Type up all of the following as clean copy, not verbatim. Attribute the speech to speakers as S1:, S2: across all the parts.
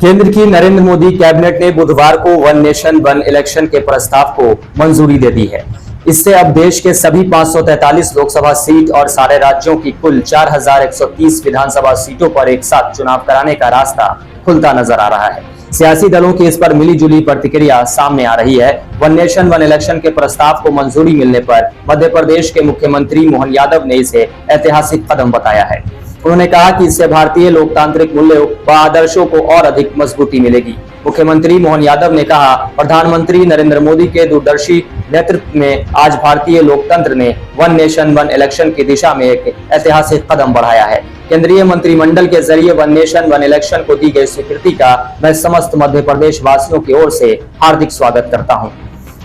S1: केंद्र की नरेंद्र मोदी कैबिनेट ने बुधवार को वन नेशन वन इलेक्शन के प्रस्ताव को मंजूरी दे दी है। इससे अब देश के सभी 543 लोकसभा सीट और सारे राज्यों की कुल 4130 विधानसभा सीटों पर एक साथ चुनाव कराने का रास्ता खुलता नजर आ रहा है। सियासी दलों की इस पर मिलीजुली प्रतिक्रिया सामने आ रही है। वन नेशन वन इलेक्शन के प्रस्ताव को मंजूरी मिलने पर मध्य प्रदेश के मुख्यमंत्री मोहन यादव ने इसे ऐतिहासिक कदम बताया है। उन्होंने कहा कि इससे भारतीय लोकतांत्रिक मूल्यों व आदर्शों को और अधिक मजबूती मिलेगी। मुख्यमंत्री मोहन यादव ने कहा, प्रधानमंत्री नरेंद्र मोदी के दूरदर्शी नेतृत्व में आज भारतीय लोकतंत्र ने वन नेशन वन इलेक्शन की दिशा में एक ऐतिहासिक कदम बढ़ाया है। केंद्रीय मंत्रिमंडल के जरिए वन नेशन वन इलेक्शन को दी गई स्वीकृति का मैं समस्त मध्य प्रदेश वासियों की ओर से हार्दिक स्वागत करता हूं।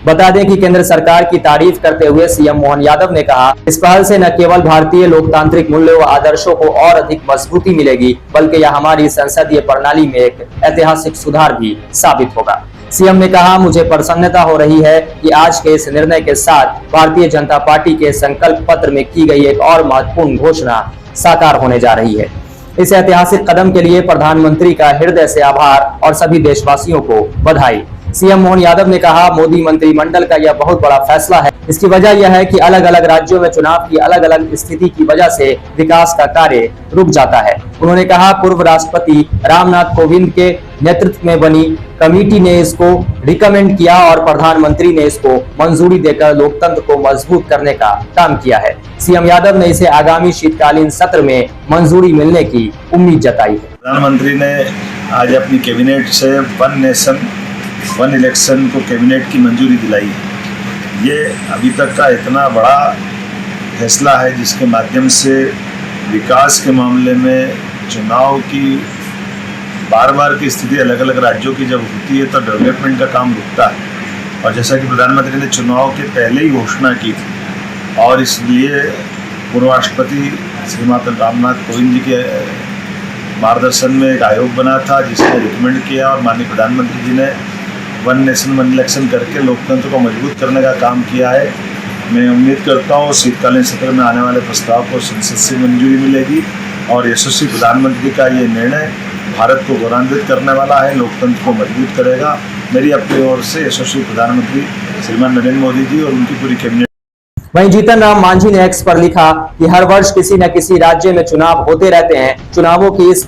S1: बता दें कि केंद्र सरकार की तारीफ करते हुए सीएम मोहन यादव ने कहा, इस पहल से न केवल भारतीय लोकतांत्रिक मूल्यों व आदर्शों को और अधिक मजबूती मिलेगी, बल्कि यह हमारी संसदीय प्रणाली में एक ऐतिहासिक सुधार भी साबित होगा। सीएम ने कहा, मुझे प्रसन्नता हो रही है कि आज के इस निर्णय के साथ भारतीय जनता पार्टी के संकल्प पत्र में की गई एक और महत्वपूर्ण घोषणा साकार होने जा रही है। इस ऐतिहासिक कदम के लिए प्रधानमंत्री का हृदय से आभार और सभी देशवासियों को बधाई। सीएम मोहन यादव ने कहा, मोदी मंत्रिमंडल का यह बहुत बड़ा फैसला है। इसकी वजह यह है कि अलग अलग राज्यों में चुनाव की अलग अलग स्थिति की वजह से विकास का कार्य रुक जाता है। उन्होंने कहा, पूर्व राष्ट्रपति रामनाथ कोविंद के नेतृत्व में बनी कमेटी ने इसको रिकमेंड किया और प्रधानमंत्री ने इसको मंजूरी देकर लोकतंत्र को मजबूत करने का काम किया है। सीएम यादव ने इसे आगामी शीतकालीन सत्र में मंजूरी मिलने की उम्मीद जताई है।
S2: प्रधानमंत्री ने आज अपनी कैबिनेट से वन नेशन वन इलेक्शन को कैबिनेट की मंजूरी दिलाई है। ये अभी तक का इतना बड़ा फैसला है जिसके माध्यम से विकास के मामले में चुनाव की बार बार की स्थिति अलग अलग राज्यों की जब होती है तो डेवलपमेंट का काम रुकता है। और जैसा कि प्रधानमंत्री ने चुनाव के पहले ही घोषणा की थी और इसलिए पूर्व राष्ट्रपति श्रीमान रामनाथ कोविंद जी के मार्गदर्शन में एक आयोग बना था जिसने रिकमेंड किया और माननीय प्रधानमंत्री जी ने वन नेशन वन इलेक्शन करके लोकतंत्र को मजबूत करने का काम किया है। मैं उम्मीद करता हूँ शीतकालीन सत्र में आने वाले प्रस्ताव को संसद से मंजूरी मिलेगी और यशस्वी प्रधानमंत्री का ये निर्णय भारत को गौरवान्वित करने वाला है, लोकतंत्र को मजबूत करेगा। मेरी अपनी ओर से यशस्वी प्रधानमंत्री श्रीमान नरेंद्र मोदी जी और उनकी पूरी कैबिनेट।
S1: वहीं जीतन राम मांझी ने एक्स पर लिखा कि हर वर्ष किसी न किसी राज्य में चुनाव होते रहते हैं। चुनावों की इस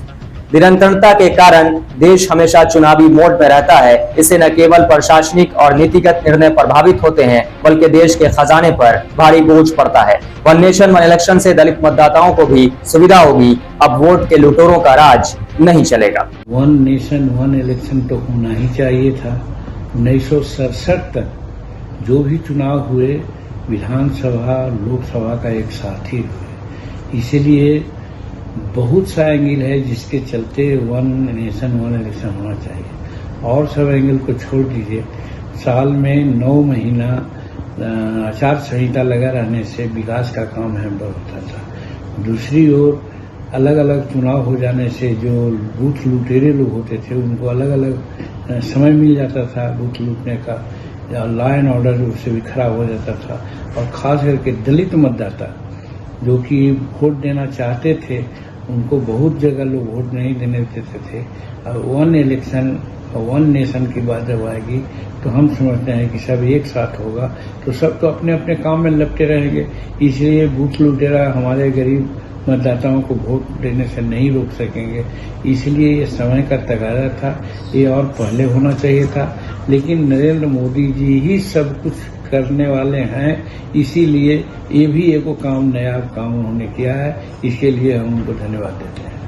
S1: निरंतरता के कारण देश हमेशा चुनावी मोड में रहता है। इससे न केवल प्रशासनिक और नीतिगत निर्णय प्रभावित होते हैं, बल्कि देश के खजाने पर भारी बोझ पड़ता है। वन नेशन वन इलेक्शन से दलित मतदाताओं को भी सुविधा होगी। अब वोट के लुटेरों का राज नहीं चलेगा।
S3: वन नेशन वन इलेक्शन तो होना ही चाहिए था। 1967 तक जो भी चुनाव हुए विधानसभा लोकसभा का एक साथ ही हुए, इसीलिए बहुत सा एंगल है जिसके चलते वन नेशन वन इलेक्शन होना चाहिए। और सब एंगल को छोड़ दीजिए, साल में 9 महीना आचार संहिता लगा रहने से विकास का काम हैम्पर होता था। दूसरी ओर अलग अलग चुनाव हो जाने से जो बूथ लुटेरे लोग होते थे उनको अलग अलग समय मिल जाता था बूथ लूटने का, या लॉ एंड ऑर्डर उससे भी खराब हो जाता था। और खास करके दलित मतदाता जो कि वोट देना चाहते थे उनको बहुत जगह लोग वोट नहीं देने देते थे। और वन इलेक्शन वन नेशन की बात जब आएगी तो हम समझते हैं कि सब एक साथ होगा तो सब तो अपने अपने काम में लपटे रहेंगे। इसलिए बूथ लुटेरा हमारे गरीब मतदाताओं को वोट देने से नहीं रोक सकेंगे। इसलिए ये समय का तकाजा था, ये और पहले होना चाहिए था। लेकिन नरेंद्र मोदी जी ही सब कुछ करने वाले हैं, इसीलिए ये भी एक काम नया काम उन्होंने किया है। इसके लिए हम उनको धन्यवाद देते हैं।